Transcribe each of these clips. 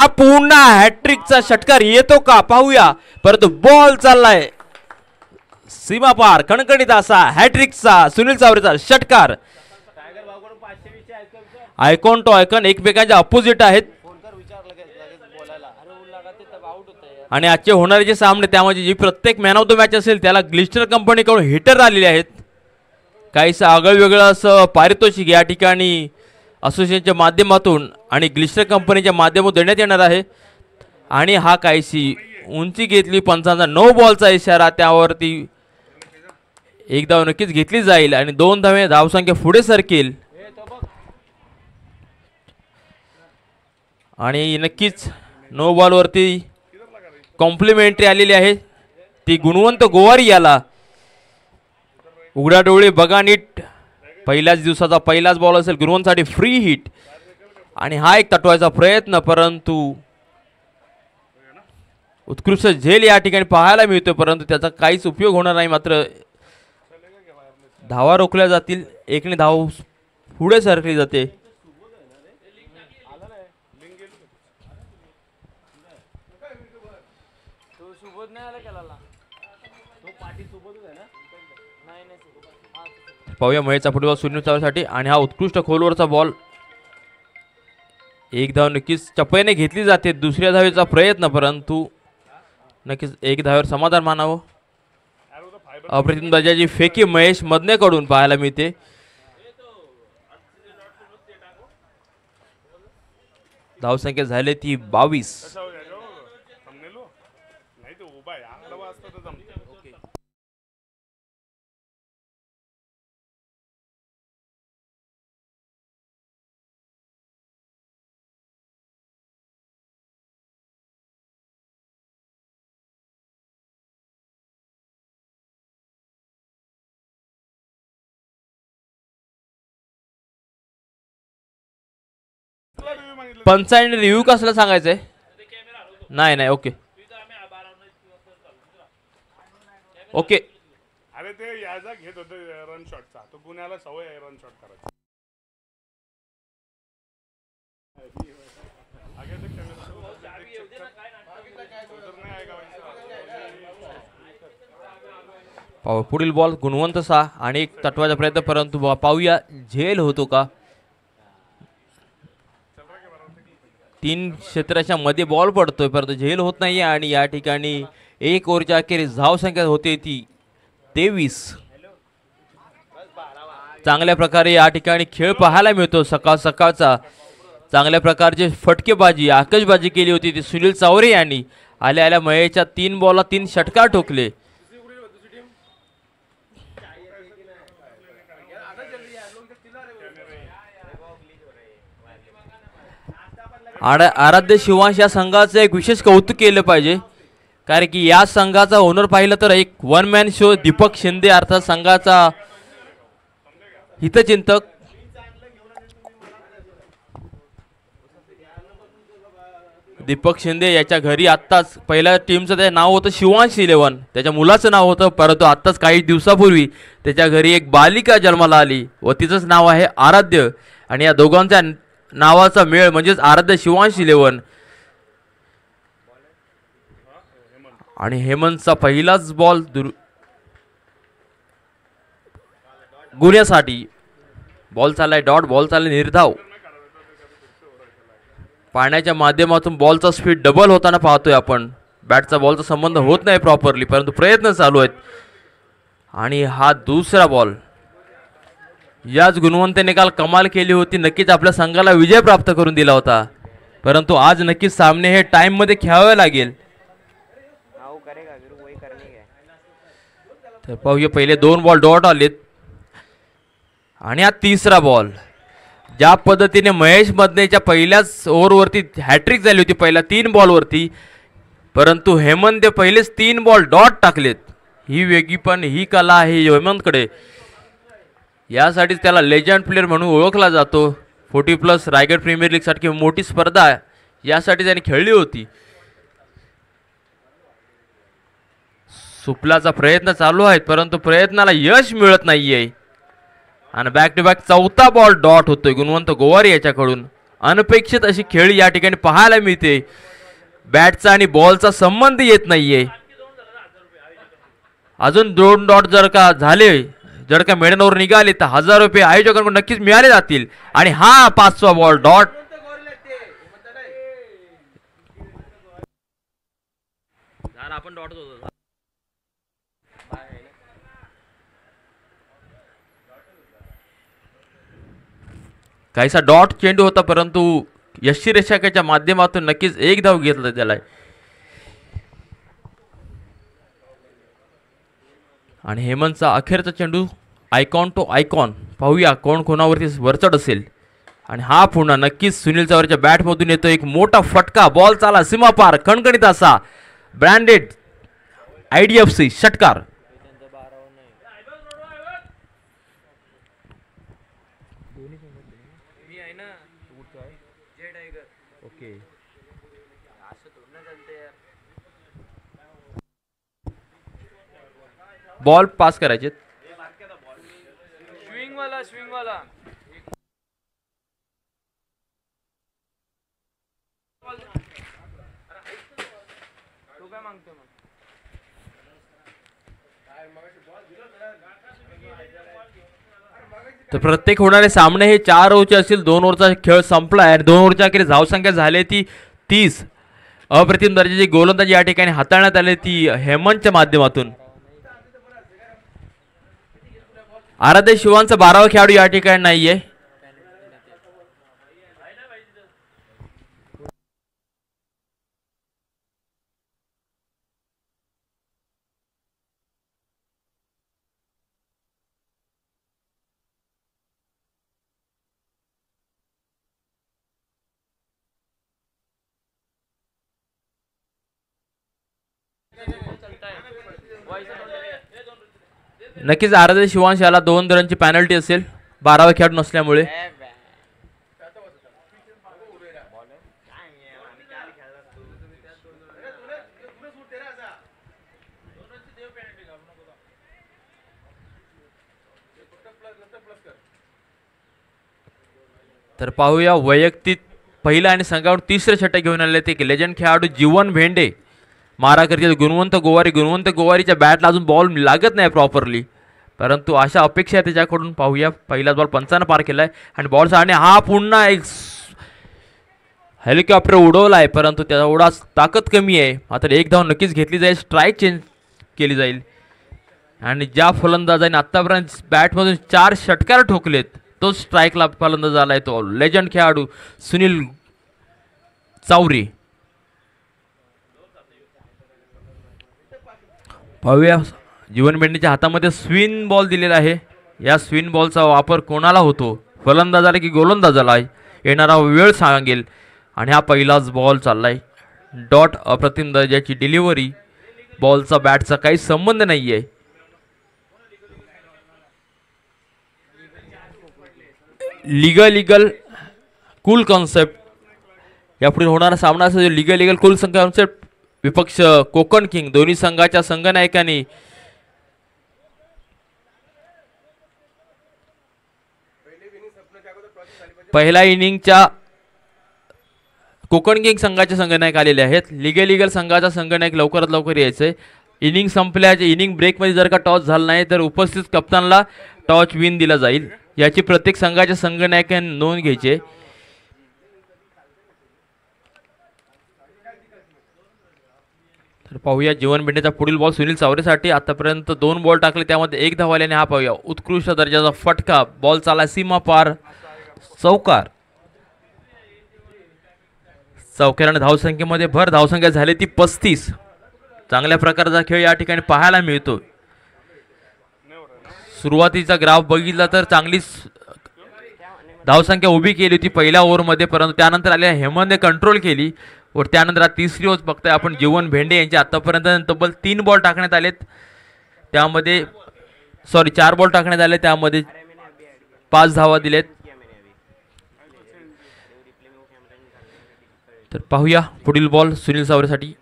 पुन्हा हॅट्रिकचा षटकार येतो का पाहूया, परंतु बॉल चाललाय सीमा पार. कणकणीत असा हॅट्रिकचा सुनील चावरेचा षटकार. आयकॉन टू आयकॉन एकमेकांच्या अपोजिट आहेत आणि आजचे होणारे जे सामने त्यामध्ये जी प्रत्येक मॅन ऑफ द मॅच असेल त्याला ग्लिस्टर कंपनीकडून हिटर आलेले आहेत. काहीसं आगळं वेगळं असं पारितोषिक या ठिकाणी असोसिएशनच्या माध्यमातून आणि ग्लिस्टर कंपनीच्या माध्यमातून देण्यात येणार आहे. आणि हा काहीशी उंची घेतली पंचांचा 9 बॉलचा इशारा, त्यावरती एक धाव नक्कीच घेतली जाईल आणि 2 धावे धावसंख्या पुढे सरकेल. आणि नक्कीच 9 बॉलवरती कॉम्प्लिमेंटरी आलेली आहे ती गुणवंत गोवारी याला. उघडा डोळे बघा नीट, पहिल्याच दिवसाचा पहिलाच बॉल असेल गुणवंतसाठी फ्री हिट आणि हा एक तटवायचा प्रयत्न, परंतु उत्कृष्ट झेल या ठिकाणी पाहायला मिळतोय परंतु त्याचा काहीच उपयोग होणार नाही. मात्र धावा रोखल्या जातील, एकने धाव पुढे सरकली जाते. पाहूया महेशचा फुटबॉल सुनील चावरेसाठी आणि हा उत्कृष्ट खोलवरचा बॉल. एक धाव नक्कीच चपळीने घेतली जाते. दुसऱ्या धावेचा प्रयत्न, परंतु नक्कीच एक धावेवर समाधान मानावं. अप्रतिम दर्जाची फेकी महेश मदनेकडून पाहायला मिळते. धावसंख्या झाली ती 22. पंचायत रिव्ह्यू कसला सांगायचंय? नाही ओके ओके. अरे ते याचा घेत होते रन शॉटचा, तो पुण्याला सवय आहे रन शॉट करायची. पुढील बॉल गुणवंत 6 आणि एक तटवाचा प्रयत्न, परंतु पाहूया झेल होतो का. 3 क्षेत्राच्या मध्ये बॉल पडतोय परंतु झेल होत नाहीये आणि या ठिकाणी 1 ओव्हरच्या अखेरीस धावसंख्या होते ती 23. चांगल्या प्रकारे या ठिकाणी खेळ पाहायला मिळतो. सकाळचा चांगल्या प्रकारची फटकेबाजी आकाशबाजी केली होती ती सुनील चावरे यांनी. आल्या महेशच्या 3 बॉलला 3 षटकार ठोकले. आराध्य शिवांश या संघाचं एक विशेष कौतुक केलं पाहिजे, कारण की या संघाचा ओनर पाहिलं तर एक 1 मॅन शो दीपक शिंदे अर्थात संघाचा हितचिंतक. दीपक शिंदे याच्या घरी आत्ताच पहिल्या टीमचं त्याचं नाव होतं शिवांश 11, त्याच्या मुलाचं नाव होतं, परंतु आत्ताच काही दिवसापूर्वी त्याच्या घरी एक बालिका जन्माला आली व तिचंच नाव आहे आराध्य. आणि या दोघांच्या नावाचा मेळ म्हणजेच आराध्य शिवांश 11. आणि हेमंतचा पहिलाच बॉल गुन्ह्यासाठी. बॉल चाललाय डॉट, बॉल चाललाय निर्धाव. पाण्याच्या माध्यमातून बॉलचा स्पीड डबल होताना पाहतोय आपण. बॅटचा बॉलचा संबंध होत नाही प्रॉपरली, परंतु प्रयत्न चालू आहेत. आणि हा दुसरा बॉल. याच गुणवंतेने काल कमाल केली होती, नक्कीच आपल्या संघाला विजय प्राप्त करून दिला होता, परंतु आज नक्कीच सामने हे टाइम मध्ये खेळावे लागेल. तर पाहूया पहिले 2 बॉल डॉट आलेत आणि हा तिसरा बॉल. ज्या पद्धतीने महेश मदनेच्या पहिल्याच ओव्हरवरती हॅट्रिक झाली होती पहिल्या 3 बॉलवरती, परंतु हेमंतने पहिलेच 3 बॉल डॉट टाकलेत. ही वेगळी पण ही कला आहे हेमंतकडे. यासाठीच त्याला लेजंड प्लेअर म्हणून ओळखला जातो. 40+ रायगड प्रीमियर लीग सारखी मोठी स्पर्धा यासाठी त्याने खेळली होती. सुपलाचा प्रयत्न चालू आहे परंतु प्रयत्नाला यश मिळत नाहीये आणि बॅक टू बॅक 4था बॉल डॉट होतोय गुणवंत गोवारी याच्याकडून. अनपेक्षित अशी खेळी या ठिकाणी पाहायला मिळते. बॅटचा आणि बॉलचा संबंध येत नाहीये. अजून 2 डॉट जर का झाले, जर का मैदानावर निघाले तर 1000 रुपये आयोजकांकडून नक्कीच मिळाले जातील. आणि हा 5वा बॉल डॉट. आपण डॉट काहीसा डॉट चेंडू होता, परंतु यष्टीरेषाच्या माध्यमातून नक्कीच एक धाव घेतलं त्याला. आणि हेमंतचा अखेरचा चेंडू आयकॉन टू आयकॉन. पाहूया कोण कोणावरती वरचढ असेल. आणि हा पुन्हा नक्कीच सुनील चव्हाणच्या बॅटमधून येतो एक मोठा फटका. बॉल चाला सीमा पार, खणखणीत असा ब्रँडेड IDFC षटकार. बॉल पास करायचे. स्विंग वाला तो काय मागतो मग. तर प्रत्येक होणारे सामने हे 4 ओव्हरचे असतील. 2 ओव्हरचा खेळ संपला आहे. 2 ओव्हरच्या अखेर धावसंख्या झाली ती 30. अप्रतिम दर्जाची गोलंदाजी या ठिकाणी हाताळण्यात आली ती हेमंतच्या माध्यमातून. आराध्य शिवांचा 12वा खेळाडू या ठिकाणी नाहीये. नक्कीच आराध्य शिवांश याला 2 रनची पॅनल्टी असेल 12वा खेळाडू नसल्यामुळे. तर पाहूया वैयक्तिक पहिला आणि संघावर 3रे षटक घेऊन आले ते लेजंड खेळाडू जीवन भेंडे. मारा करते गुणवंत गोवारीच्या बॅटला अजून बॉल लागत नाही प्रॉपरली, परंतु अशा अपेक्षा त्याच्याकडून. पाहूया पहिलाच बॉल 55 पार केलाय आणि बॉल आणि हा पुन्हा एक हेलिकॉप्टर उडवला आहे, परंतु त्याचा एवढा ताकद कमी आहे. मात्र एक धाव नक्कीच घेतली जाईल. स्ट्राईक चेंज केली जाईल. आणि ज्या फलंदाजाने आतापर्यंत बॅटमधून 4 षटकार ठोकलेत तो स्ट्राईकला फलंदाज आलाय तो लेजंड खेळाडू सुनील चावरी. पाहूया जीवन भेंडेच्या हातामध्ये स्विन बॉल दिलेला आहे. या स्विन बॉलचा वापर कोणाला होतो, फलंदाजाला की गोलंदाजाला, येणारा वेळ सांगेल. आणि हा पहिलाच बॉल चाललाय डॉट. अप्रतिम दर्जाची डिलिव्हरी. बॉलचा बॅटचा काही संबंध नाहीये. Legal cool concept. यापुढे होणारा सामना असेल लिगल कूल कॉन्सेप्ट. विपक्ष कोकण किंग. दोन्ही संघाच्या संघनायकांनी पहिल्या इनिंगच्या कोकण किंग संघाचे संघनायक आलेले आहेत. लिगल संघाचा संघनायक लवकरात लवकर यायचंय. इनिंग संपल्याच्या इनिंग ब्रेकमध्ये जर का टॉस झाला नाही तर उपस्थित कप्तानला टॉस विन दिला जाईल. याची प्रत्येक संघाच्या संघनायकांनी नोंद घ्यायची. तर पाहूया जीवन भेंडेचा पुढील बॉल सुनील चावरेसाठी. आतापर्यंत 2 बॉल टाकले त्यामध्ये 1 धाव आल्याने हा पाहूया उत्कृष्ट दर्जाचा फटका. बॉल चाला सीमा पार, चौकार. चौकाराने धावसंख्येमध्ये भर. धावसंख्या झाली ती 35. चांगल्या प्रकारचा खेळ या ठिकाणी पाहायला मिळतो. सुरुवातीचा ग्राफ बघितला तर चांगलीच धावसंख्या उभी केली होती पहिल्या ओव्हरमध्ये, परंतु त्यानंतर आलेल्या हेमंतने कंट्रोल केली. व त्यानंतर 3री ओव्हर बघताय आपण जीवन भेंडे यांचे आतापर्यंत तब्बल 3 बॉल टाकण्यात आलेत. त्यामध्ये 4 बॉल टाकण्यात आले, त्यामध्ये 5 धावा दिलेत. तर पाहूया पुढील बॉल सुनील चावरेसाठी.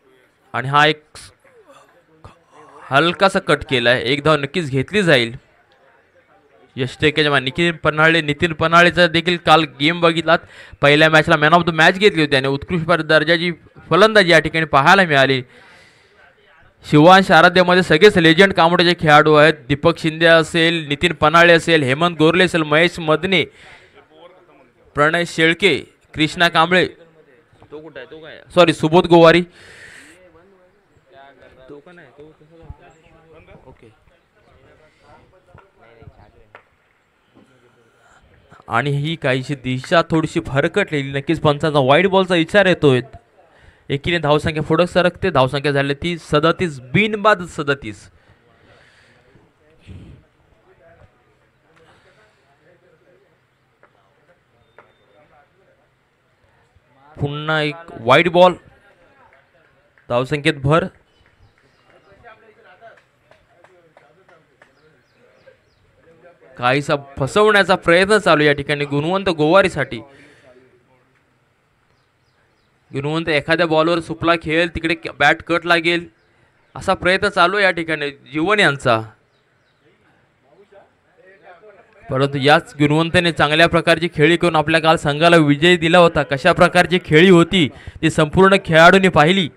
आणि हा एक हलकासा कट केलाय. 1 धाव नक्कीच घेतली जाईल. यश टेकेच्या नितीन पन्हाळेचा देखील काल गेम बघितलात. पहिल्या मॅचला मॅन ऑफ द मॅच घेतली होती आणि उत्कृष्ट दर्जाची फलंदाजी या ठिकाणी पाहायला मिळाली. शिवांश आराध्यामध्ये सगळेच लेजंड कामोड्याचे खेळाडू आहेत. दीपक शिंदे असेल, नितीन पन्हाळे असेल, हेमंत गोरले असेल, महेश मदने, प्रणय शेळके, कृष्णा कांबळे, तो कुठं आहे, तो काय, सॉरी सुबोध गोवारी, तो का नाही, तो ओके. आणि ही काहीशी दिशा थोडीशी फरकटलेली. नक्कीच पंचांचा वाईट बॉलचा विचार येतोय. एकीने धावसंख्या पुढे सरकते. धावसंख्या झाली ती 37, बिनबाद 37. पुन्हा एक वाईट बॉल. धावसंख्येत भर. काहीसा फसवण्याचा प्रयत्न चालू या ठिकाणी गुणवंत गोवारीसाठी. गुणवंत एखाद्या बॉलवर सुपला खेळेल, तिकडे बॅट कट लागेल असा प्रयत्न चालू या ठिकाणी जीवन यांचा. परंतु याच गुणवंताने चांगल्या प्रकारची खेळी करून आपल्या काल संघाला विजय दिला होता. कशा प्रकारची खेळी होती ती संपूर्ण खेळाडूंनी पाहिली.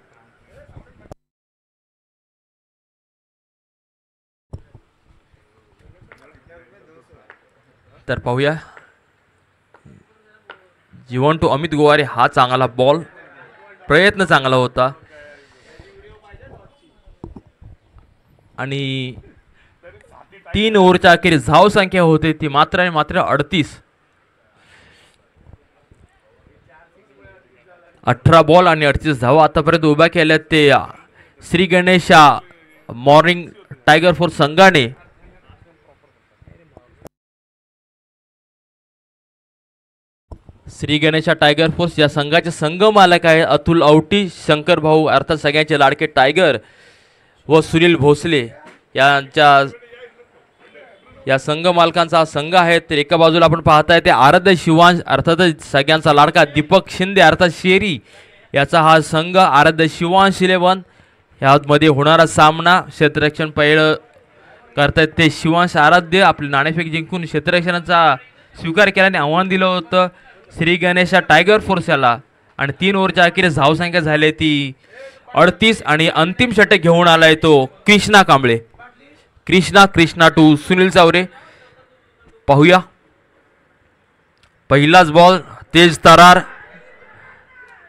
तर पाहूया. जीवन टू अमित गोवारे हा चांगला बॉल. प्रयत्न चांगला होता आणि 3 ओव्हरच्या अखेरीस धाव संख्या होते ती मात्र आणि मात्र 38. 18 बॉल आणि 38 धावा आतापर्यंत उभ्या केल्या ते Shri Ganesha morning tiger force संघाने. श्री गणेशा टायगर फोर्स या संघाचे संघ मालक आहे अतुल औटी, शंकर भाऊ अर्थात सगळ्यांचे लाडके टायगर व सुनील भोसले यांच्या या संघ मालकांचा हा संघ आहे. तर एका बाजूला आपण पाहताय ते आराध्य शिवांश अर्थातच सगळ्यांचा लाडका दीपक शिंदे अर्थात शेरी याचा हा संघ आराध्य शिवांश 11. यामध्ये होणारा सामना क्षेत्ररक्षण पहिलं करतायत ते शिवांश आराध्य. आपले नाणेफेक जिंकून क्षेत्ररक्षणाचा स्वीकार केल्याने आव्हान दिलं होतं श्री गणेशा टायगर फोर्स याला. आणि 3 ओव्हरच्या अखेरीस धावसंख्या झाली ती 38 आणि अंतिम षटक घेऊन आलाय तो कृष्णा कांबळे. कृष्णा टू सुनील चावरे. पाहूया. पहिलाच बॉल तेज तरार.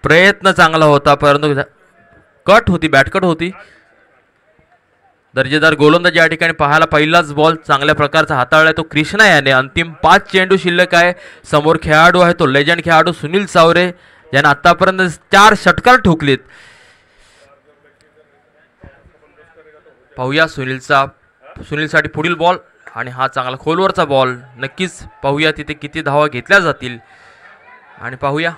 प्रयत्न चांगला होता परंतु कट होती, बॅट कट होती. दर्जेदार गोलंदाज या ठिकाणी पाहायला. पहिलाच बॉल चांगल्या प्रकारचा हाताळलाय तो कृष्णा याने. अंतिम 5 चेंडू शिल्लक आहे. समोर खेळाडू आहे तो लेजंड खेळाडू सुनील चावरे ज्याने आतापर्यंत 4 षटकार ठोकलेत. पाहूया सुनीलसाठी पुढील बॉल आणि हा चांगला खोलवरचा बॉल. नक्कीच पाहूया तिथे किती धावा घेतल्या जातील आणि पाहूया.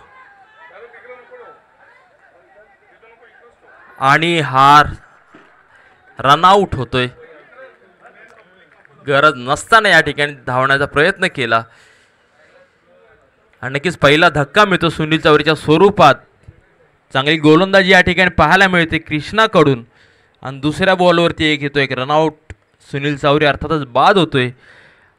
आणि हा रनआउट होतोय. गरज नसताना या ठिकाणी धावण्याचा प्रयत्न केला आणि नक्कीच पहिला धक्का मिळतो सुनील चावरेच्या स्वरूपात. चांगली गोलंदाजी या ठिकाणी पाहायला मिळते कृष्णाकडून आणि दुसऱ्या बॉलवरती एक येतो एक रनआउट. सुनील चावरे अर्थातच बाद होतोय.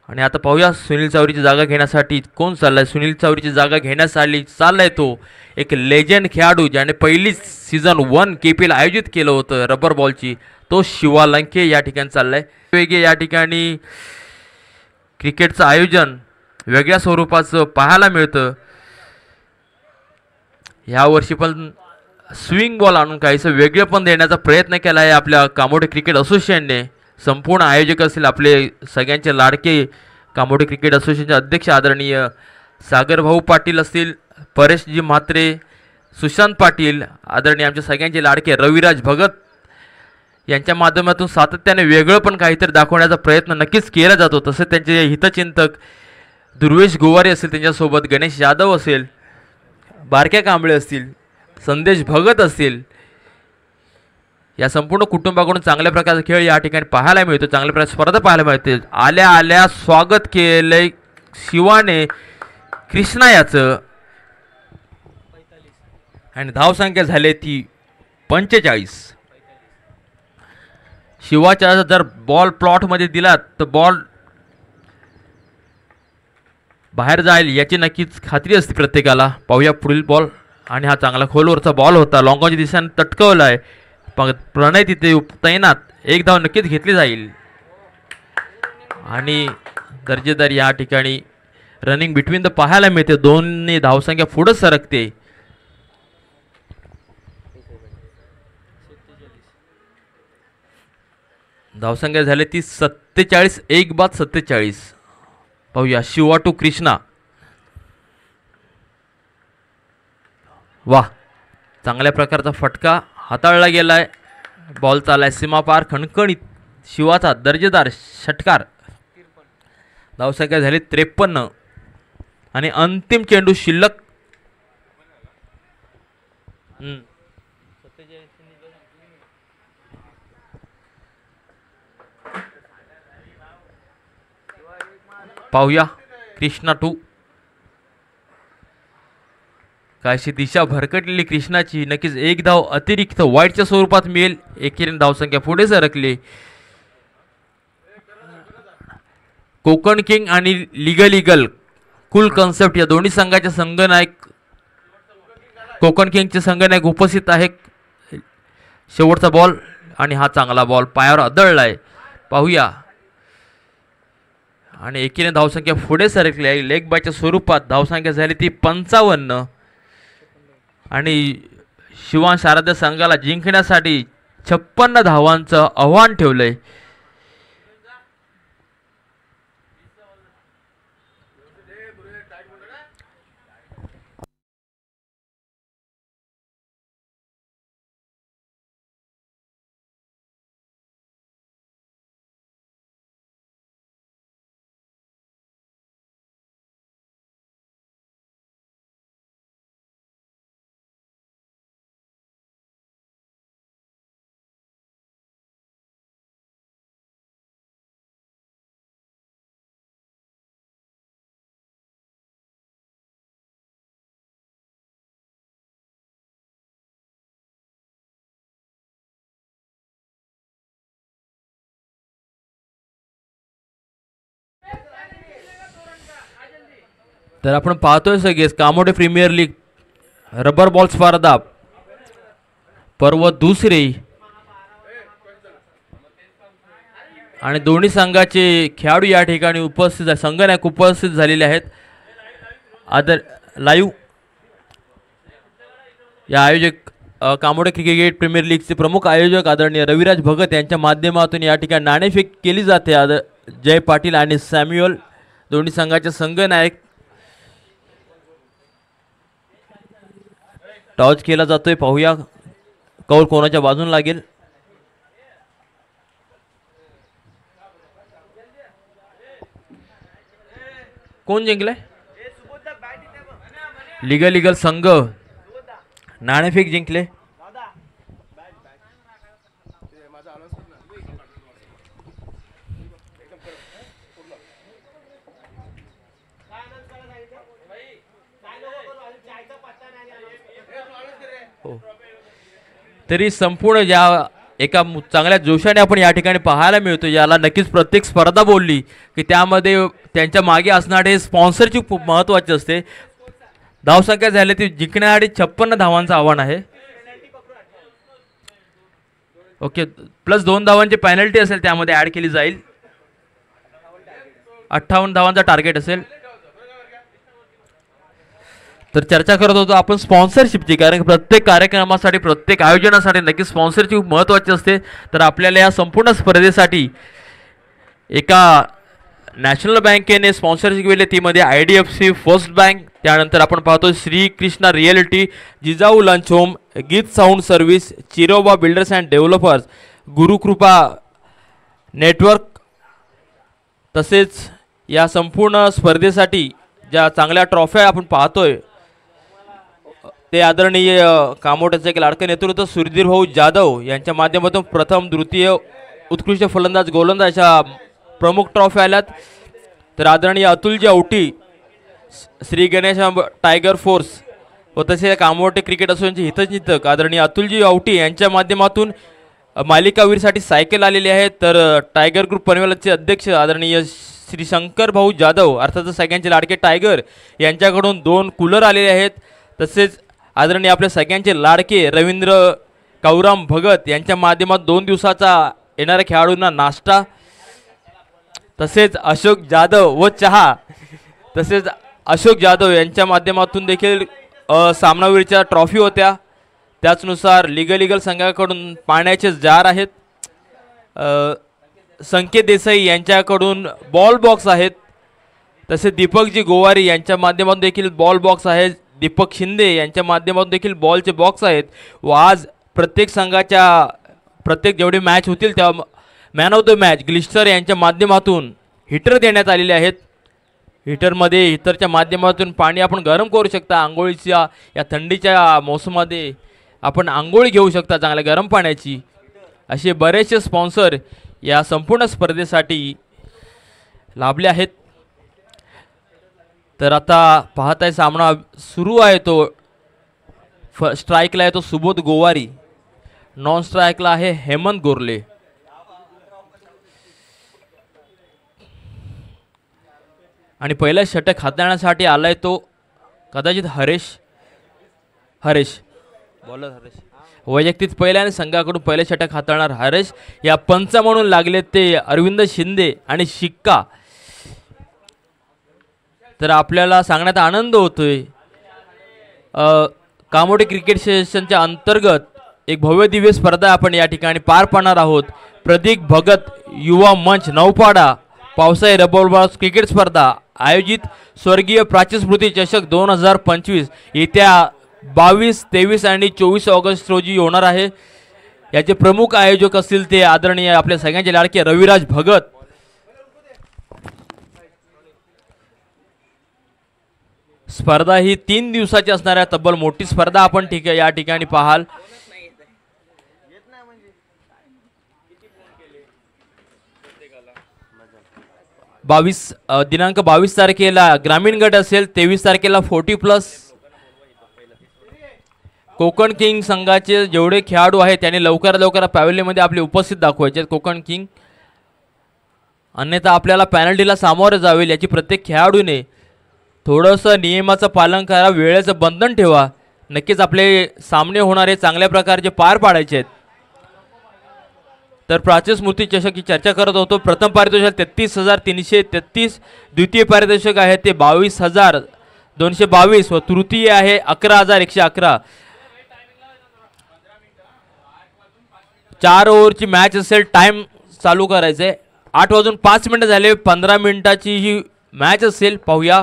आणि आता पाहूया सुनील चावरीची जागा घेण्यासाठी कोण चाललाय. सुनील चावरीची जागा घेण्यासाठी चाललाय तो एक लेजंड खेळाडू ज्याने पहिली सीझन 1 KPL आयोजित केलं होतं रबर बॉलची, तो शिवा लंके या ठिकाणी चाललाय. वेगळे या ठिकाणी क्रिकेटचं आयोजन वेगळ्या स्वरूपाचं पाहायला मिळतं. यावर्षी पण स्विंग बॉल आणून काहीसं वेगळं पण देण्याचा प्रयत्न केला आहे आपल्या कामोठे क्रिकेट असोसिएशनने. संपूर्ण आयोजक असतील आपले सगळ्यांचे लाडके कामोठे क्रिकेट असोसिएशनचे अध्यक्ष आदरणीय सागर भाऊ पाटील असतील, परेशजी म्हात्रे, सुशांत पाटील, आदरणीय आमचे सगळ्यांचे लाडके रविराज भगत यांच्या माध्यमातून सातत्याने वेगळं पण काहीतरी दाखवण्याचा प्रयत्न नक्कीच केला जातो. तसेच त्यांचे हितचिंतक दुर्वेश गोवारे असतील, त्यांच्यासोबत गणेश यादव असेल, बारक्या कांबळे असतील, संदेश भगत असतील, या संपूर्ण कुटुंबाकडून चांगल्या प्रकारचा खेळ या ठिकाणी पाहायला मिळतो. चांगल्या प्रकारे स्पर्धा पाहायला मिळते. आल्या आल्या स्वागत केलंय शिवाने कृष्णा याचं आणि धावसंख्या झाली ती 45. शिवाच्या जर बॉल प्लॉटमध्ये दिला तर बॉल बाहेर जाईल याची नक्कीच खात्री असते प्रत्येकाला. पाहूया पुढील बॉल आणि हा चांगला खोलवरचा बॉल होता, लॉंगॉनच्या दिशेने तटकवला आहे. प्रणय तिथे तैनात, एक धाव नक्कीच घेतली जाईल आणि दर्जेदार या ठिकाणी रनिंग बिटवीन द पाहायला मिळते. दोन्ही धावसंख्या पुढे सरकते. धावसंख्या झाली ती 47, एक बाद 47. पाहूया शिवा टू कृष्णा. वाह, चांगल्या प्रकारचा फटका हाताळला गेलाय. बॉल चालाय सीमा पार, खणखणीत शिवाचा दर्जेदार षटकार. धावसंख्या झाली 53 आणि अंतिम चेंडू शिल्लक. पाहूया कृष्णा टू. कायशी दिशा भरकटलेली कृष्णाची. नक्कीच एक धाव अतिरिक्त वाईटच्या स्वरूपात मिळेल. एकेरीने धावसंख्या पुढे सरकली. कोकण किंग आणि लिगल इगल कुल कन्सेप्ट या दोन्ही संघाचे संघनायक, कोकण किंगचे संघनायक उपस्थित आहे. शेवटचा बॉल आणि हा चांगला बॉल पायावर आदळलाय. पाहूया आणि एकीने धावसंख्या पुढे सरकली आहे. लेग बायच्या स्वरूपात धावसंख्या झाली ती 55 आणि शिवांश आराध्य संघाला जिंकण्यासाठी 56 धावांचं आव्हान ठेवलंय. तर आपण पाहतोय सगळेच कामोडे प्रीमियर लीग रबर बॉल स्पर्धा पर्व दुसरे आणि दोन्ही संघाचे खेळाडू या ठिकाणी उपस्थित संघनायक उपस्थित झालेले आहेत. लाईव्ह या आयोजक कामोडे क्रिकेट प्रीमियर लीगचे प्रमुख आयोजक आदरणीय रविराज भगत यांच्या माध्यमातून या ठिकाणी नाणेफेक केली जाते. जय पाटील आणि सॅम्युअल दोन्ही संघाचे संघनायक. टॉस केला जातोय. पाहूया कौल कोणाच्या बाजून लागेल. कोण जिंकलाय? लिगल संघ नाणेफेक जिंकले. तरी संपूर्ण या एका चांगल्या जोशाने आपण या ठिकाणी पाहायला मिळतो. याला नक्कीच प्रत्येक स्पर्धा बोलली की त्यामध्ये त्यांच्या मागे असणारे स्पॉन्सरची खूप महत्त्वाची असते. धावसंख्या झाली ती जिंकण्यासाठी 56 धावांचं आव्हान आहे. ओके, प्लस 2 धावांची पेनल्टी असेल त्यामध्ये ऍड केली जाईल. 58 धावांचा टार्गेट असेल. तर चर्चा करत होतो आपण स्पॉन्सरशिपची, कारण प्रत्येक कार्यक्रमासाठी प्रत्येक आयोजनासाठी नक्की स्पॉन्सरशिप खूप महत्त्वाची असते. तर आपल्याला या संपूर्ण स्पर्धेसाठी एका नॅशनल बँकेने स्पॉन्सरशिप केली, तीमध्ये IDFC फर्स्ट बँक, त्यानंतर आपण पाहतो Shri Krishna realty, Jijau lunch home, Geet sound service, Chiroba builders and developers, Gurukrupa network. तसेच या संपूर्ण स्पर्धेसाठी ज्या चांगल्या ट्रॉफ्या आपण पाहतोय ते आदरणीय कामोट्याचे एक लाडके नेतृत्व सुधीर भाऊ जाधव यांच्या माध्यमातून प्रथम द्वितीय उत्कृष्ट फलंदाज गोलंदाज अशा प्रमुख ट्रॉफ्या आल्यात. तर आदरणीय अतुलजी औटी, श्री गणेश टायगर फोर्स व तसे कामोटे क्रिकेट असोसिएशनचे हितचिंतक आदरणीय अतुलजी औटी यांच्या माध्यमातून मालिकावीरसाठी सायकल आलेली आहे. तर टायगर ग्रुप पनवेलचे अध्यक्ष आदरणीय श्री शंकर भाऊ जाधव अर्थातच सगळ्यांचे लाडके टायगर यांच्याकडून 2 कूलर आलेले आहेत. तसेच आदरणीय आपले सगळ्यांचे लाडके रवींद्र काऊराम भगत यांच्या माध्यमात 2 दिवसाचा येणाऱ्या खेळाडूंना नाश्ता, तसेच अशोक जाधव व चहा, तसेच अशोक जाधव यांच्या माध्यमातून देखील सामनावीरच्या ट्रॉफी होत्या. त्याचनुसार लिगल संघाकडून पाण्याचे जार आहेत. संकेत देसाई यांच्याकडून बॉल बॉक्स आहेत. तसेच दीपकजी गोवारी यांच्या माध्यमातून देखील बॉल बॉक्स आहेत. दीपक शिंदे यांच्या माध्यमातून देखील बॉलचे बॉक्स आहेत. व आज प्रत्येक संघाच्या प्रत्येक जेवढे मॅच होतील त्या man of the match Glister यांच्या माध्यमातून हीटर देण्यात आलेले आहेत. हीटरच्या माध्यमातून पाणी आपण गरम करू शकता. आंघोळीच्या या थंडीच्या मोसमामध्ये आपण आंघोळी घेऊ शकता चांगल्या गरम पाण्याची. असे बरेचसे स्पॉन्सर या संपूर्ण स्पर्धेसाठी लाभले आहेत. तर आता पाहताय सामना सुरू आहे. तो स्ट्राईकला आहे तो सुबोध गोवारी, नॉन स्ट्राईकला आहे हेमंत गोरले. आणि पहिला षटक हाताळण्यासाठी आलाय तो कदाचित हरेश बॉलर वैयक्तिक पहिल्याने संघाकडून पहिले षटक हाताळणार हरेश. या पंच म्हणून लागले ते अरविंद शिंदे आणि शिक्का. तर आपल्याला सांगण्यात आनंद होतोय कामोडी क्रिकेट सेशनच्या अंतर्गत एक भव्य दिव्य स्पर्धा आपण या ठिकाणी पार पाडणार आहोत. प्रदीप भगत युवा मंच नौपाडा पावसाळी रबर बॉल क्रिकेट स्पर्धा आयोजित स्वर्गीय प्राची स्मृती चषक 2025 येत्या 22, 23 आणि 24 ऑगस्ट रोजी होणार आहे. याचे प्रमुख आयोजक असतील ते आदरणीय आपल्या सगळ्यांचे लाडके रविराज भगत. स्पर्धा ही 3 दिवसाची असणार आहे. तब्बल मोठी स्पर्धा आपण या ठिकाणी पाहाल. दिनांक 22 तारखेला ग्रामीण गट असेल, 23 तारखेला 40+. कोकण किंग संघाचे जेवढे खेळाडू आहेत त्यांनी लवकर पॅव्हेलियनमध्ये आपले उपस्थित दाखवायचे. कोकण किंग अन्यथा आपल्याला पॅनल्टीला सामोरे जावे. याची प्रत्येक खेळाडूने थोडंसं नियमाचं पालन करा, वेळेचं बंधन ठेवा. नक्कीच आपले सामने होणारे चांगल्या प्रकारचे पार पाडायचे आहेत. तर प्राची स्मृती चषकची चर्चा करत होतो. प्रथम पारितोषिक 33,333, द्वितीय पारितोषिक आहे ते 22,222 व तृतीय आहे 11,111. 4 ओव्हरची मॅच असेल. टाइम चालू करायचे. 8:05 झाले. 15 मिनिटाची ही मॅच असेल. पाहूया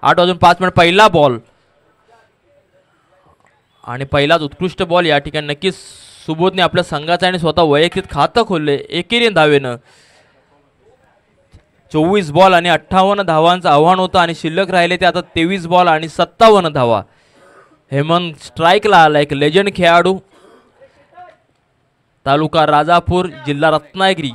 8:05 पहिला बॉल आणि पहिलाच उत्कृष्ट बॉल या ठिकाणी नक्कीच सुबोधने आपल्या संघाचा आणि स्वतः वैयक्तिक खातं खोलले एकेरी धावेनं. 24 बॉल आणि 58 धावांचं आव्हान होतं आणि शिल्लक राहिले ते आता 23 बॉल आणि 57 धावा. हेमंत स्ट्राईकला आला, एक लेजंड खेळाडू, तालुका राजापूर, जिल्हा रत्नागिरी.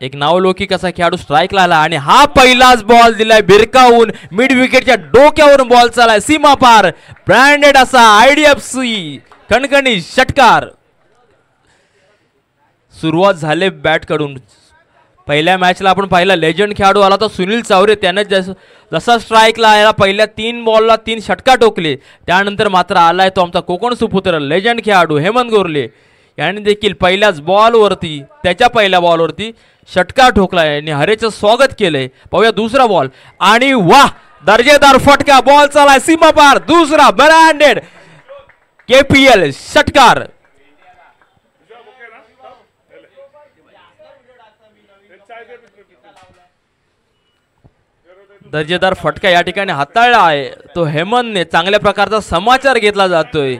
एक नावलौकिक असा खेळाडू स्ट्राईकला आला आणि हा पहिलाच बॉल दिलाय भिरकावून. मिड विकेटच्या डोक्यावरून बॉल चालाय सीमा पार. ब्रँडेड असा IDFC कणकणी षटकार. सुरुवात झाले बॅट कडून. पहिल्या मॅचला आपण पाहिला लेजंड खेळाडू आला तो सुनील चावरे. त्याने जसा स्ट्राईकला आला पहिल्या 3 बॉलला 3 षटका टोकले. त्यानंतर मात्र आलाय तो आमचा कोकण सुपुत्र लेजंड खेळाडू हेमंत गोरले. याने देखील पहिल्याच बॉलवरती त्याच्या पहिल्या बॉलवरती षटकार ठोकलाय आणि हरेचं स्वागत केलंय. पाहूया दुसरा बॉल आणि वाह दर्जेदार फटका. बॉल चालाय सीमा पार. दुसरा ब्रँडेड KPL षटकार. दर्जेदार फटका या ठिकाणी हाताळला आहे तो हेमंतने. चांगल्या प्रकारचा समाचार घेतला जातोय.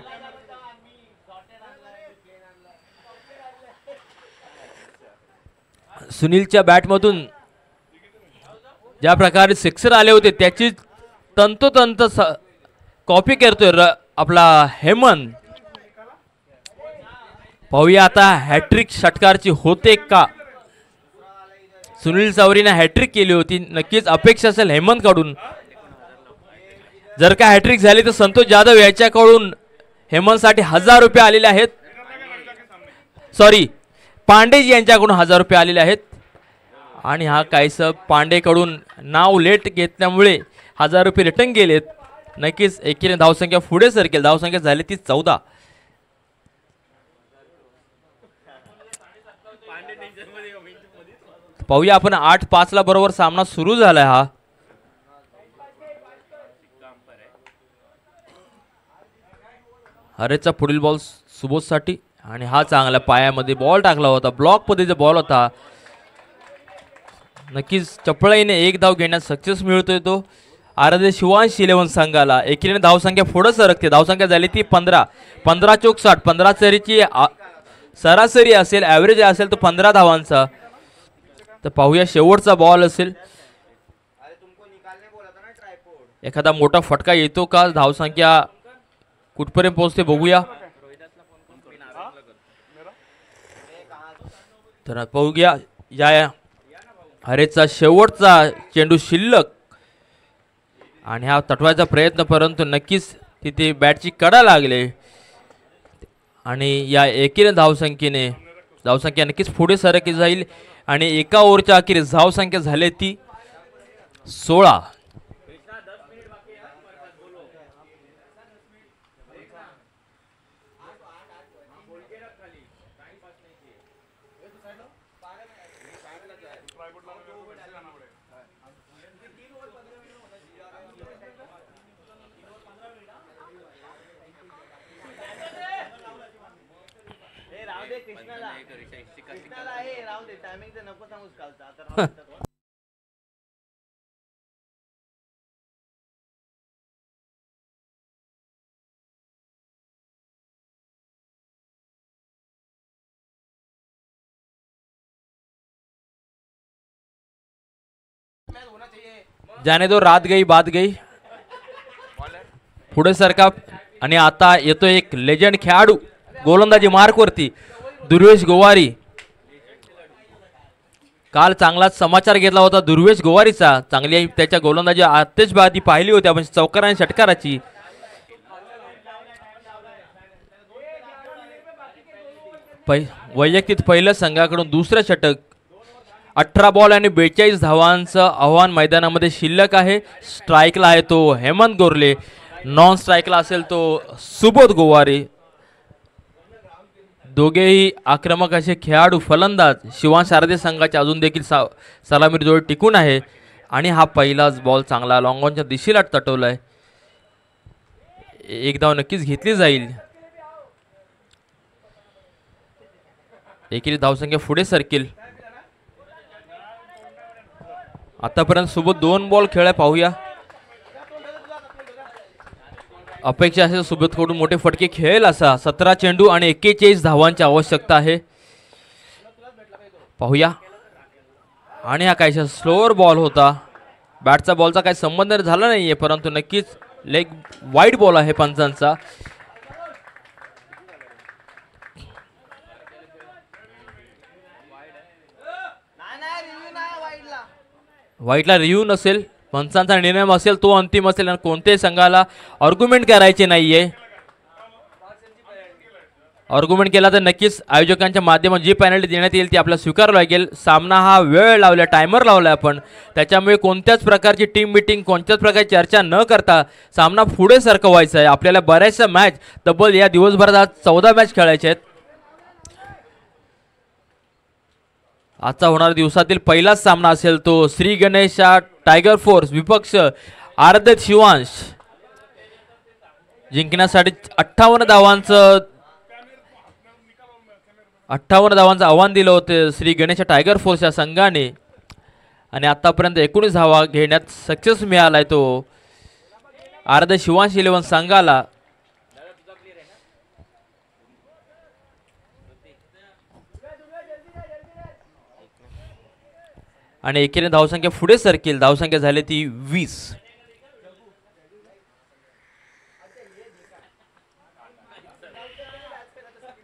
सुनीलच्या बॅटमधून ज्या प्रकारे सिक्सर आले होते त्याची तंतोतंत कॉपी करतोय आपला हेमंत. पाहूया आता हॅट्रिक षटकारची होते का. सुनील चावरीने हॅट्रिक केली होती. नक्कीच अपेक्षा असेल हेमंत कडून. जर का हॅट्रिक झाली तर संतोष जाधव याच्याकडून हेमंतसाठी 1000 रुपये आलेले आहेत. सॉरी पांडेजी यांच्याकडून 1000 रुपये आलेले आहेत आणि हा काहीसं पांडेकडून नाव लेट घेतल्यामुळे 1000 रुपये रिटर्न गेलेत. नक्कीच एकीने धावसंख्या पुढे सरकेल. धावसंख्या झाली ती 14. पाहूया आपण 8-5 ला बरोबर सामना सुरू झालाय. हा हरेचा पुढील बॉल सुबोधसाठी आणि हा चांगला पायामध्ये बॉल टाकला होता. ब्लॉक पद्धतीचा बॉल होता. नक्कीच चपळाईने एक धाव घेण्यास सक्सेस मिळतोय तो आराध्य शिवांश 11 संघाला. एकीने धावसंख्या पुढे सरकते. धावसंख्या झाली ती 15. 15 चौक 60. 15 सरीची सरासरी असेल, ॲव्हरेज असेल तो 15 धावांचा. तर पाहूया शेवटचा बॉल असेल. एखादा मोठा फटका येतो का? धावसंख्या कुठपर्यंत पोहोचते बघूया. तर पाहूया या हरेचा शेवटचा चेंडू शिल्लक आणि हा तटवायचा प्रयत्न, परंतु नक्कीच तिथे बॅटची कडा लागले आणि या एकीने धावसंख्या नक्कीच पुढे सरकली जाईल आणि एका ओव्हरच्या अखेरीस धावसंख्या झाली ती 16. जाने दो रात गई बात गई. पुढे सरका आणि आता येतो एक लेजंड खेळाडू गोलंदाजी मार्क वरती दुर्वेश गोवारी. काल चांगलाच समाचार घेतला होता दुर्वेश गोवारीचा. चांगली त्याच्या गोलंदाजी आतिषबाजी पाहिली होती आपण चौकार आणि षटकाराची. वैयक्तिक पहिलं संघाकडून दुसरं षटक. 18 बॉल आणि 42 धावांचं आव्हान मैदानामध्ये शिल्लक आहे. स्ट्राईकला आहे तो हेमंत गोरले. नॉन स्ट्राईकला असेल तो सुबोध गोवारी. दोघेही आक्रमक असे खेळाडू फलंदाज शिवांश शारदे संघाचे अजून देखील सलामीर जोड टिकून आहे आणि हा पहिलाच बॉल चांगला लॉंग ऑनच्या दिशेला तटवलाय. एक धाव नक्कीच घेतली जाईल. एकेरी धावसंख्या पुढे सरकेल. आतापर्यंत सोबत 2 बॉल खेळाय. पाहूया अपेक्षा असेल सोबतकडून मोठे फटके खेळेल असा. 17 चेंडू आणि 41 धावांची आवश्यकता आहे. पाहूया आणि हा काहीसा स्लोअर बॉल होता. बॅटचा बॉलचा काही संबंध झाला नाहीये, परंतु नक्कीच लेग वाईड बॉल आहे पंचांचा. वाईटला रिव्ह्यू नसेल, पंचांचा निर्णय असेल तो अंतिम असेल आणि कोणत्याही संघाला आर्ग्युमेंट करायचे नाहीये. आर्ग्युमेंट केला तर नक्कीच आयोजकांच्या माध्यमातून जी पेनल्टी देण्यात येईल ती आपल्याला स्वीकारावं लागेल. सामना हा वेळ लावला, टायमर लावलाय आपण, त्याच्यामुळे कोणत्याच प्रकारची टीम मिटिंग, कोणत्याच प्रकारची चर्चा न करता सामना पुढे सरकवायचा आहे. आपल्याला बऱ्याचशा मॅच तब्बल या दिवसभरात 14 मॅच खेळायचे आहेत. आजचा होणारा दिवसातील पहिलाच सामना असेल तो श्री गणेशा टायगर फोर्स विपक्ष आराध्य शिवांश. जिंकण्यासाठी 58 धावांचं आव्हान दिलं होतं श्री गणेशा टायगर फोर्स या संघाने आणि आतापर्यंत 19 धावा घेण्यात सक्सेस मिळालाय तो आराध्य शिवांश 11 संघाला. आणि एकीने धावसंख्या पुढे सरकेल. धावसंख्या झाली ती 20.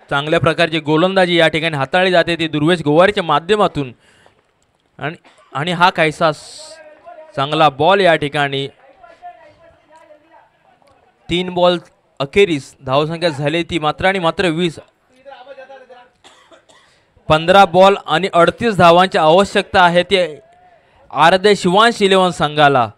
चांगल्या प्रकारची गोलंदाजी या ठिकाणी हाताळली जाते ती दुर्वेश गोवारीच्या माध्यमातून आणि हा काहीसा चांगला बॉल या ठिकाणी. 3 बॉल अखेरीस धावसंख्या झाली ती मात्र आणि मात्र 20. 15 बॉल आणि 38 धावांची आवश्यकता आहे ते आराध्य शिवांश इलेव्हन संघाला.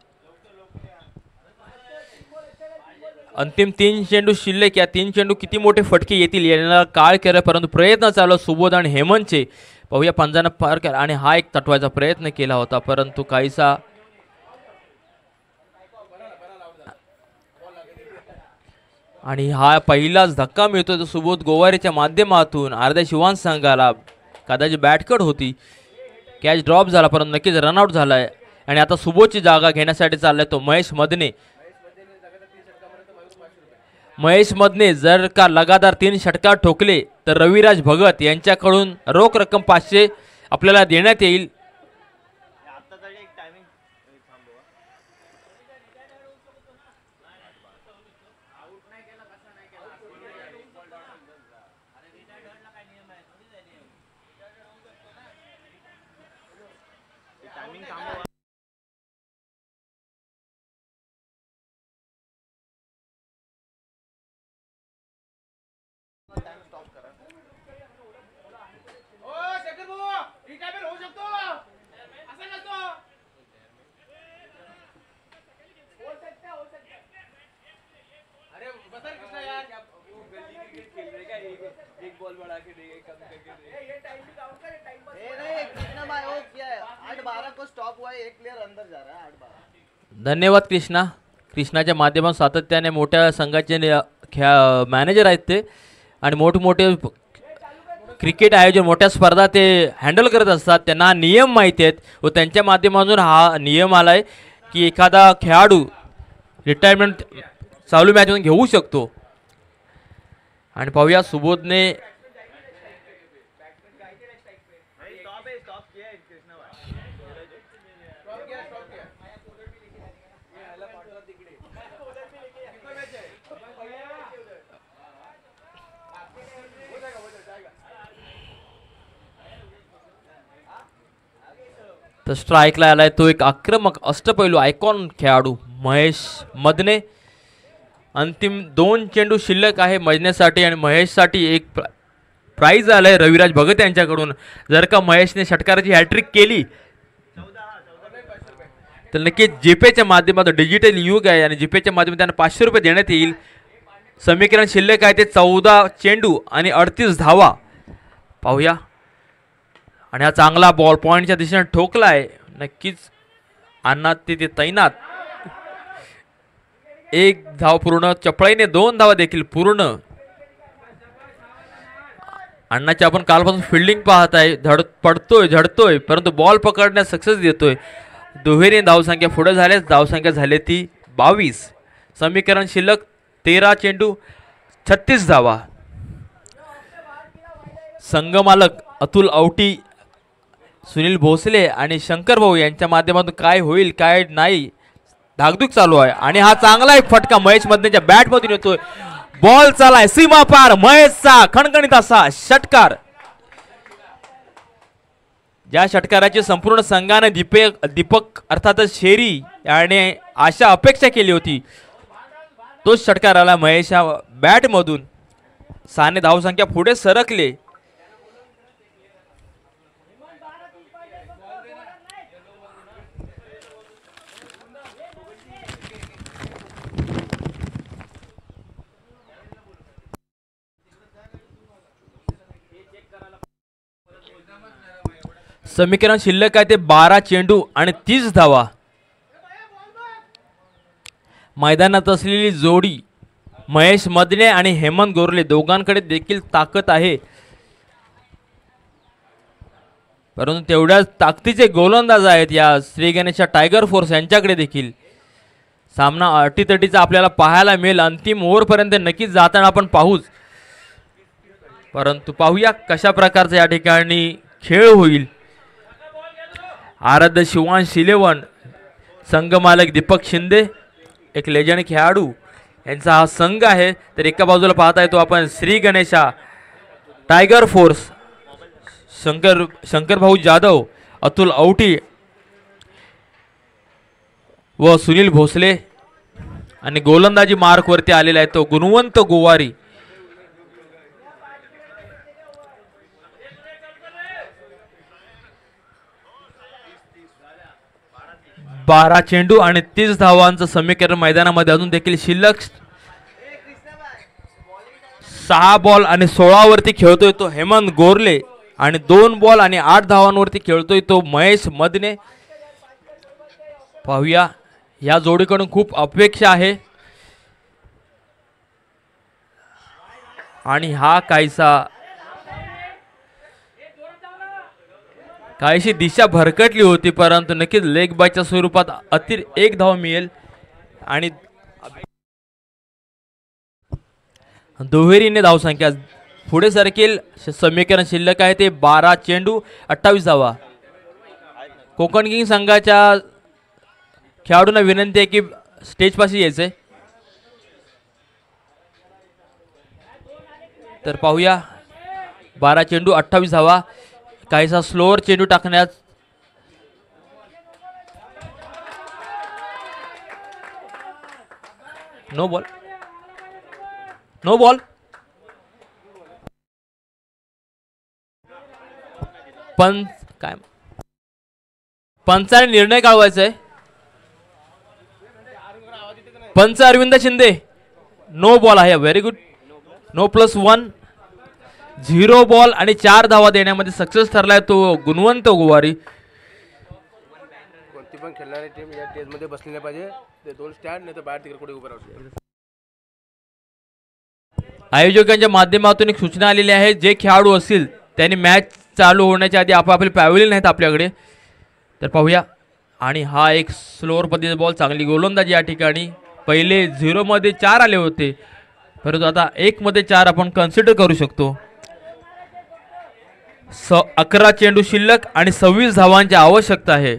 अंतिम 3 चेंडू शिल्लक. या 3 चेंडू किती मोठे फटके येतील याला काळ केला, परंतु प्रयत्न चालू सुबोध आणि हेमंतचे. पाहूया पंजानं पार केला आणि हा एक तटवायचा प्रयत्न केला होता, परंतु काहीसा आणि हा पहिलाच धक्का मिळतो तो सुबोध गोवारीच्या माध्यमातून आराध्य शिवांश संघाला. कदाचित बॅटकट होती, कॅच ड्रॉप झाला, परंतु नक्कीच रनआउट झालाय. आणि आता सुबोधची जागा घेण्यासाठी चाललाय तो महेश मदने. महेश मदने जर का लगातार 3 षटकार ठोकले तर रविराज भगत यांच्याकडून रोख रक्कम 500 आपल्याला देण्यात येईल. धन्यवाद कृष्णा. कृष्णाच्या माध्यमातून सातत्याने मोठ्या संघाचे मॅनेजर आहेत ते आणि मोठमोठे क्रिकेट आयोजन मोठ्या स्पर्धा ते हँडल करत असतात. त्यांना नियम माहिती आहेत व त्यांच्या माध्यमातून हा नियम आलाय की एखादा खेळाडू रिटायरमेंट चालू मॅचमधून घेऊ शकतो. आणि पाहूया सुबोधने तर स्ट्राईकला आलाय तो एक आक्रमक अष्टपैलू आयकॉन खेळाडू महेश मदने. अंतिम 2 चेंडू शिल्लक आहे मदनेसाठी आणि महेशसाठी एक प्राइज आलंय रविराज भगत यांच्याकडून. जर का महेशने षटकाराची हॅट्रिक केली तर नक्कीच जीपेच्या माध्यमातून, डिजिटल युग आहे आणि जीपेच्या माध्यमातून त्यांना 500 रुपये देण्यात येईल. समीकरण शिल्लक आहे ते 14 चेंडू आणि 38 धावा. पाहूया. आणि हा चांगला बॉल पॉइंटच्या दिशेने ठोकला आहे. नक्कीच अण्णा तिथे तैनात. 1 धाव पूर्ण, चपळाईने 2 धावा देखील पूर्ण. अण्णाची आपण कालपासून फिल्डिंग पाहत आहे. पडतोय झडतोय परंतु बॉल पकडण्यास सक्सेस देतोय. दुहेरी धावसंख्या पुढे झाल्यास धावसंख्या झाली ती 22. समीकरण शिल्लक 13 चेंडू 36 धावा. संघमालक अतुल औटी, सुनील भोसले आणि शंकर भाऊ यांच्या माध्यमातून काय होईल काय नाही धाकधूक चालू आहे. आणि हा चांगला एक फटका महेश मदनेच्या बॅट मधून येतोय. बॉल चालाय सीमा पार. महेशचा खणखणीत असा षटकार. ज्या षटकाराची संपूर्ण संघाने दीपक अर्थातच शेरी आणि आशा अपेक्षा केली होती तोच षटकार आला महेशच्या बॅट मधून. 6 धावसंख्या पुढे सरकले. समीकरण शिल्लक आहे ते 12 चेंडू आणि 30 धावा. मैदानात असलेली जोडी महेश मदने आणि हेमंत गोरले दोघांकडे देखील ताकद आहे, परंतु तेवढ्याच ताकदीचे गोलंदाज आहेत या श्री गणेशा टायगर फोर्स यांच्याकडे देखील. सामना अटीतटीचा आपल्याला पाहायला मिळेल. अंतिम ओव्हरपर्यंत नक्कीच जाताना आपण पाहूच, परंतु पाहूया कशा प्रकारचा या ठिकाणी खेळ होईल. आराध्य शिवांश इलेव्हन संघ मालक दीपक शिंदे एक लेजंड खेळाडू यांचा हा संघ आहे. तर एका बाजूला पाहता येतो आपण श्री गणेशा टायगर फोर्स शंकर भाऊ जाधव, अतुल औटी व सुनील भोसले आणि गोलंदाजी मार्क वरती आलेला आहे तो गुणवंत गोवारी. 12 चेंडू आणि 30 धावांचं समीकरण मैदानामध्ये अजून देखील शिल्लक. 6 बॉल आणि 16 वरती खेळतोय तो हेमंत गोरले आणि 2 बॉल आणि 8 धावांवरती खेळतोय तो महेश मदने. पाहूया, या जोडीकडून खूप अपेक्षा आहे आणि हा काहीशी दिशा भरकटली होती, परंतु नक्कीच लेग बायच्या स्वरूपात अतिर 1 धाव मिळेल आणि दुहेरीने धावसंख्या पुढे सरकेल. समीकरण शिल्लक आहे ते 12 चेंडू 28 धावा. कोकण किंग संघाच्या खेळाडूंना विनंती आहे की स्टेजपाशी यायचंय. तर पाहूया, 12 चेंडू 28 धावा. काहीसा स्लोअर चेंडू टाकण्यात नो बॉल. काय पंचाने निर्णय काढवायचा आहे. पंच अरविंद शिंदे, नो बॉल आहे. Very good. नो +1. 0 बॉल आणि 4 धावा देण्यामध्ये सक्सेस ठरलाय तो गुणवंत गोवारी. कोणती पण खेळणारी टीम या स्टेज मध्ये बसली नाही पाहिजे. ते 2 स्टँड नाही तर बाहेर तिकडे कुठे उभं राहू. आयोजकांच्या माध्यमातून एक सूचना आलेली आहे, जे खेळाडू असतील त्यांनी मॅच चालू होण्याच्या आधी आपापले पॅव्हलियन आहेत आपल्याकडे. तर पाहूया, आणि हा एक स्लोअर पद्धतीचा बॉल. चांगली गोलंदाजी या ठिकाणी. पहिले 0 मध्ये 4 आले होते, परंतु आता 1 मध्ये 4 आपण कन्सिडर करू शकतो. 11 चेंडू शिल्लक आणि 26 धावांची आवश्यकता आहे.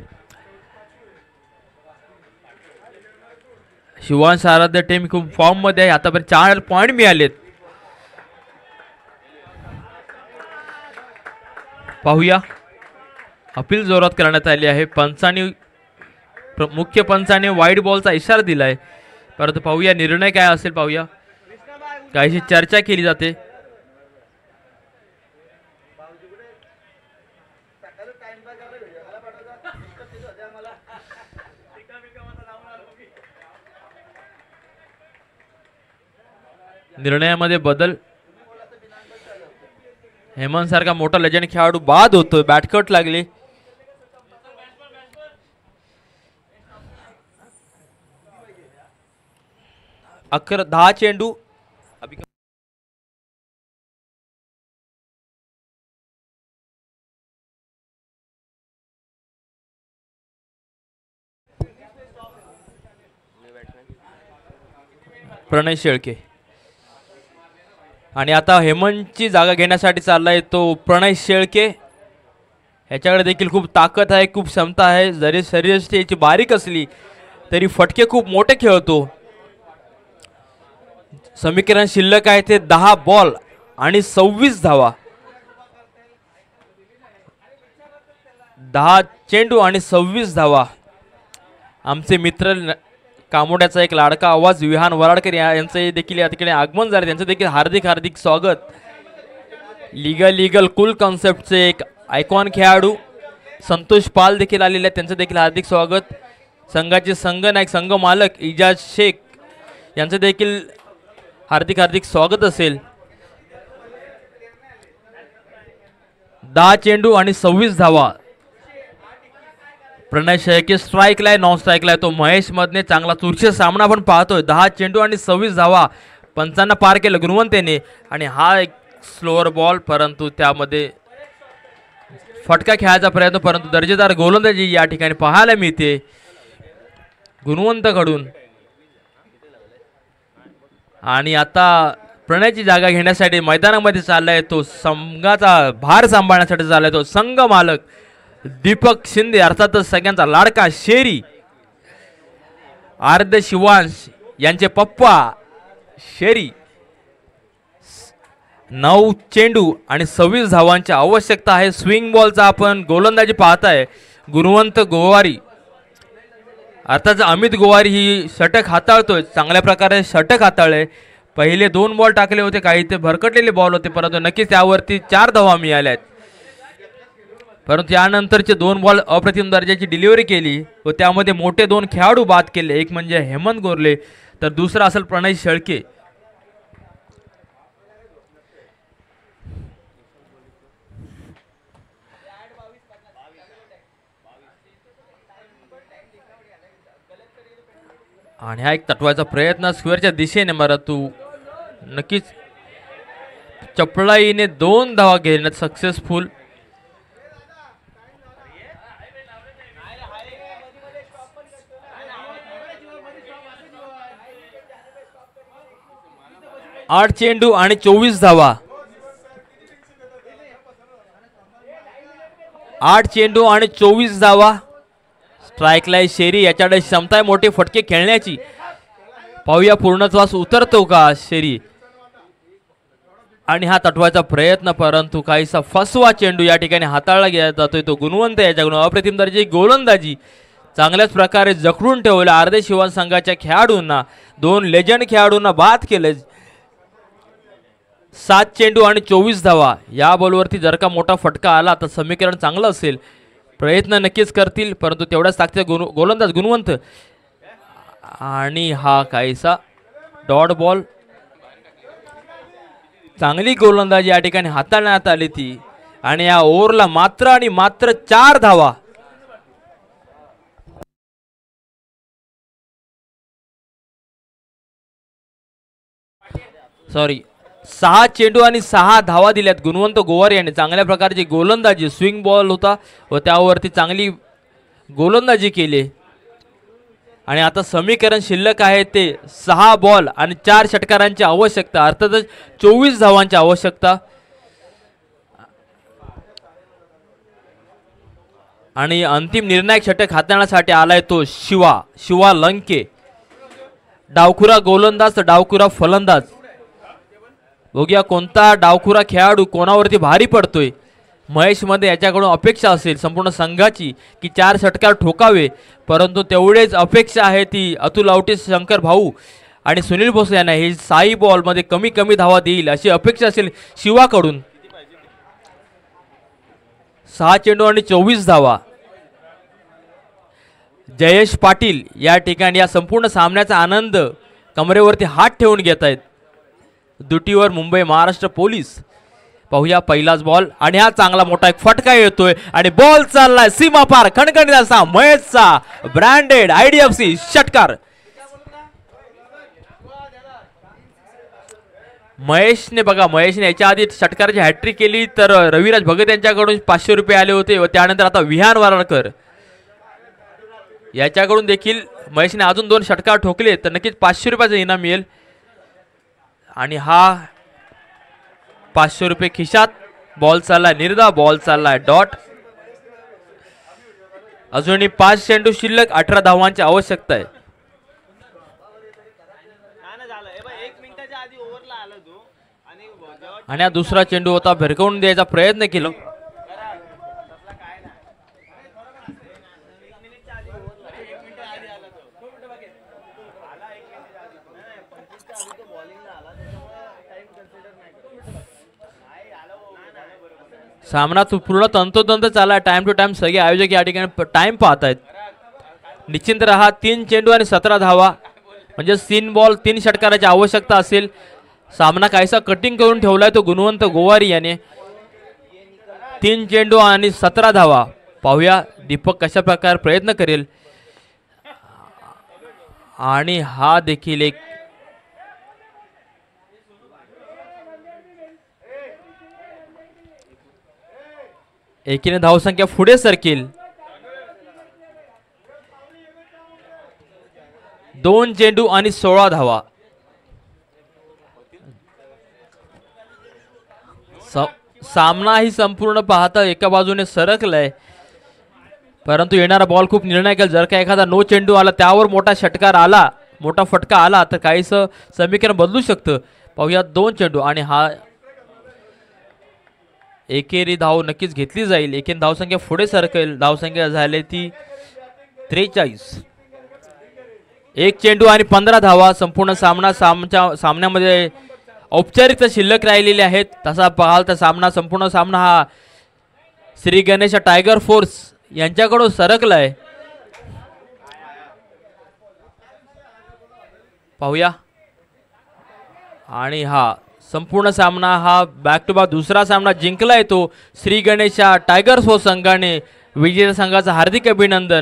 शिवांश आराध्य टीम खूप फॉर्म मध्ये आहे. आतापर्यंत 4 पॉइंट मिळालेत. पाहूया, अपील जोरात करण्यात आली आहे. मुख्य पंचाने वाईट बॉलचा इशारा दिलाय, परंतु पाहूया निर्णय काय असेल. पाहूया, काहीशी चर्चा केली जाते. निर्णयामध्ये बदल. हेमंत सारखा मोठा लेजंड खेळाडू बाद होतोय. बॅटकट लागली. अकरा 10 चेंडू. प्रणय शेळके आणि आता हेमंतची जागा घेण्यासाठी चाललाय तो प्रणय शेळके. ह्याच्याकडे देखील खूप ताकद आहे, खूप क्षमता आहे. जरी शरीरयष्टी याची बारीक असली तरी फटके खूप मोठे खेळतो. समीकरण शिल्लक आहे ते 10 बॉल आणि 26 धावा. 10 चेंडू आणि 26 धावा. आमचे मित्र कामोड्याचा एक लाडका आवाज विहान वराडकर यांचे देखील या ठिकाणी आगमन झाले. त्यांचं देखील हार्दिक हार्दिक स्वागत. लीगल कूल कॉन्सेप्टचे एक आयकॉन खेळाडू संतोष पाल देखील आलेले आहेत. त्यांचं देखील हार्दिक स्वागत. संघाचे संघनायक संघ मालक इजाज शेख यांचं देखील हार्दिक हार्दिक स्वागत असेल. 10 चेंडू आणि 26 धावा. प्रणय शेळके स्ट्राईकला आहे, नॉन स्ट्राईकला आहे तो महेश मदने. चांगला चुरशीचा सामना आपण पाहतोय. 10 चेंडू आणि 26 धावा. पंचांना पार केलं गुणवंतेने. आणि हा एक स्लोअर बॉल, परंतु त्यामध्ये फटका खेळायचा प्रयत्न, परंतु दर्जेदार गोलंदाजी या ठिकाणी पाहायला मिळते गुणवंतकडून. आणि आता प्रणयची जागा घेण्यासाठी मैदानामध्ये चाललाय तो, संघाचा भार सांभाळण्यासाठी चाललाय तो संघ मालक दीपक शिंदे, अर्थातच सगळ्यांचा लाडका शेरी आराध्य शिवांश यांचे पप्पा शेरी. 9 चेंडू आणि 26 धावांची आवश्यकता आहे. स्विंग बॉलचा आपण गोलंदाजी पाहताय गुणवंत गोवारी. अर्थात अमित गोवारी ही षटक हाताळतोय, चांगल्या प्रकारे षटक हाताळले. पहिले 2 बॉल टाकले होते, काही ते भरकटलेले बॉल होते, परंतु नक्कीच त्यावरती 4 धावा मिळाल्या आहेत. परंतु यानंतरचे 2 बॉल अप्रतिम दर्जाची डिलिव्हरी केली व त्यामध्ये मोठे 2 खेळाडू बाद केले. एक म्हणजे हेमंत गोरले तर दुसरा असेल प्रणय शेळके. आणि हा एक तटवायचा प्रयत्न स्क्वेअरच्या दिशेने, परंतु नक्कीच चपळाईने 2 धावा घेण्यात सक्सेसफुल. आठ चेंडू आणि 24 धावा. 8 चेंडू आणि 24 धावा. स्ट्राईकला शेरी, याच्याकडे क्षमता आहे मोठे फटके खेळण्याची. पाहूया पूर्णत्वास उतरतो का शेरी. आणि हा तटवायचा प्रयत्न, परंतु काहीसा फसवा चेंडू या ठिकाणी हाताळला गेला जातोय. तो गुणवंत याच्याकडून अप्रतिम दर्जाची गोलंदाजी चांगल्याच प्रकारे जखडून ठेवल्या. अर्धे शिवान संघाच्या खेळाडूंना 2 लेजंड खेळाडूंना बाद केले. 7 चेंडू आणि 24 धावा. या बॉलवरती जर का मोठा फटका आला तर समीकरण चांगलं असेल. प्रयत्न नक्कीच करतील, परंतु तेवढ्याच ताकदीचा गोलंदाज गुणवंत. आणि हा काहीसा डॉट बॉल. चांगली गोलंदाजी या ठिकाणी हाताळण्यात आली ती. आणि या ओव्हरला मात्र आणि मात्र 4 धावा. सॉरी 6 चेंडू आणि 6 धावा दिल्यात गुणवंत गोवारी यांनी. चांगल्या प्रकारची गोलंदाजी, स्विंग बॉल होता व त्यावरती चांगली गोलंदाजी केली. आणि आता समीकरण शिल्लक आहे ते 6 बॉल आणि 4 षटकारांची आवश्यकता, अर्थातच 24 धावांची आवश्यकता. आणि अंतिम निर्णायक षटक हाताळण्यासाठी आलाय तो शिवा लंके. डावखुरा गोलंदाज तर डावखुरा फलंदाज. बघूया कोणता डावखुरा खेळाडू कोणावरती भारी पडतोय. महेश मध्ये याच्याकडून अपेक्षा असेल संपूर्ण संघाची की 4 षटकार ठोकावे, परंतु तेवढेच अपेक्षा आहे ती अतुल आवटे, शंकर भाऊ आणि सुनील भोसले यांना. हे 6 बॉलमध्ये कमी धावा देईल अशी अपेक्षा असेल शिवाकडून. 6 चेंडू आणि 24 धावा. जयेश पाटील या ठिकाणी या संपूर्ण सामन्याचा आनंद कमरेवरती हात ठेवून घेत आहेत. दुटीवर मुंबई महाराष्ट्र पोलीस. पाहूया पहिलाच बॉल आणि हा चांगला मोठा एक फटका येतोय आणि बॉल चाललाय सीमा पार. खणखणीत असा महेशचा ब्रँडेड IDFC षटकार. महेशने याच्या आधी षटकाराची हॅट्रिक केली तर रविराज भगत यांच्याकडून 500 रुपये आले होते व त्यानंतर आता विहान वारकर याच्याकडून देखील महेशने अजून 2 षटकार ठोकले तर नक्कीच 500 रुपयाचं इनाम मिळेल. आणि हा 500 रुपये खिशात. बॉल चाललाय निर्धा, बॉल चाललाय डॉट. अजूनही 5 चेंडू शिल्लक, 18 धावांची आवश्यकता आहे. आणि हा दुसरा चेंडू होता, भिरकवून द्यायचा प्रयत्न केला. सामना पूर्ण तंतोतंत चालला. टाइम टू टाइम सगळे आयोजक या ठिकाणी टाइम पाहत आहेत. निश्चिंत रहा. 3 चेंडू आणि 17 धावा म्हणजे 3 बॉल 3 षटकाराची आवश्यकता असेल. सामना काहीसा कटिंग करून ठेवलाय तो गुणवंत गोवारी याने. 3 चेंडू आणि 17 धावा. पाहूया दीपक कशा प्रकारे प्रयत्न करेल. आणि हा देखील एक एकीने धावसंख्या पुढे सरकेल. 2 चेंडू आणि 16 धावा. सामना ही संपूर्ण पाहता एका बाजूने सरकलाय, परंतु येणारा बॉल खूप निर्णायक. जर का एखादा नो चेंडू आला त्यावर मोठा षटकार आला, मोठा फटका आला तर काहीसं समीकरण बदलू शकतं. पाहूया 2 चेंडू आणि हा एकेरी धाव नक्कीच घेतली जाईल. एकेरी धावसंख्या पुढे सरकेल. धावसंख्या झाली ती 43. 1 चेंडू आणि 15 धावा. संपूर्ण सामन्यामध्ये औपचारिकता शिल्लक राहिलेली आहेत. तसा पाहाल तर संपूर्ण सामना हा श्री गणेश टायगर फोर्स यांच्याकडून सरकलाय. पाहूया. आणि हा संपूर्ण सामना हा बॅक टू बॅक दुसरा सामना जिंकला येतो श्री गणेश टायगर फोर्स संघाने. विजेत्या संघाचं हार्दिक अभिनंदन.